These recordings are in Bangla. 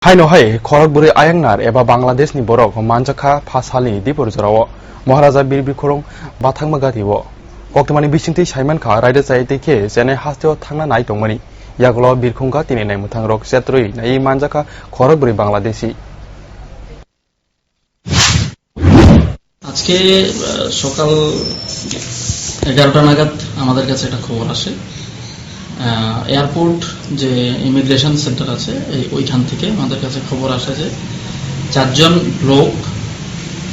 हाइन'हाय खरगबुरि आयंनार एबा बांलादेशनि बरक मानजाखा फासालिनि दिपरजराव महाराजा बीर बिखरं बाथांमगातिव कक्टमानि बिसिंथि साइमानखा रायदो जायतेखे जेने हास्तेव थांना नाय दंमोनी यागुलाव बिरखुंगा तिनि नाय मुथांरक सेत्रई नाय मानजाखा खरगबुरि बांलादेशी আজকে সকাল 11টা নাগাদ আমাদের কাছে একটা খবর আসে এয়ারপোর্ট যে ইমিগ্রেশন সেন্টার আছে ওইখান থেকে আমাদের কাছে খবর আসে যে 4 জন লোক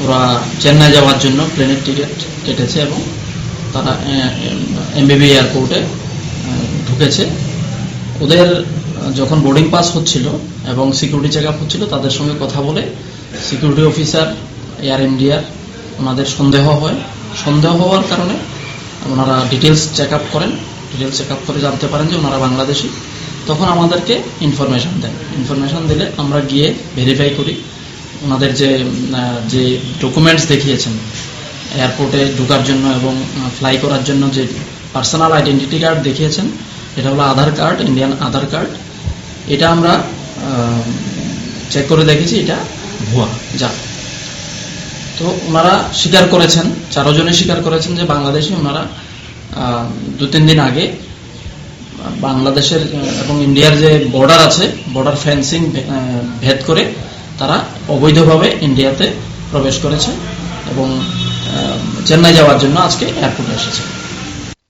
ওরা চেন্নাই যাওয়ার জন্য প্লেনের টিকিট কেটেছে এবং তারা এমবিবি এয়ারপোর্টে ঢুকেছে। ওদের যখন বোর্ডিং পাস হচ্ছিল এবং সিকিউরিটি চেক আপ হচ্ছিল তাদের সঙ্গে কথা বলে সিকিউরিটি অফিসার এয়ার ইন্ডিয়ার ওনাদের সন্দেহ হওয়ার কারণে ওনারা ডিটেলস চেক আপ করে জানতে পারেন যে ওনারা বাংলাদেশি। তখন আমাদেরকে ইনফরমেশন দিলে আমরা গিয়ে ভেরিফাই করি। ওনাদের যে ডকুমেন্টস দেখিয়েছেন এয়ারপোর্টে ঢোকার জন্য এবং ফ্লাই করার জন্য যে পার্সোনাল আইডেন্টিটি কার্ড দেখিয়েছেন এটা হলো আধার কার্ড, ইন্ডিয়ান আধার কার্ড। এটা আমরা চেক করে দেখেছি এটা ভুয়া যা। তো ওনারা স্বীকার করেছেন, 4 জনে স্বীকার করেছেন যে বাংলাদেশি। ওনারা 2-3 দিন আগে বাংলাদেশের এবং ইন্ডিয়ার যে বর্ডার আছে বর্ডার ফেন্সিং ভেদ করে তারা অবৈধভাবে ইন্ডিয়াতে প্রবেশ করেছে এবং চেন্নাই যাওয়ার জন্য আজকে এয়ারপোর্টে এসেছে।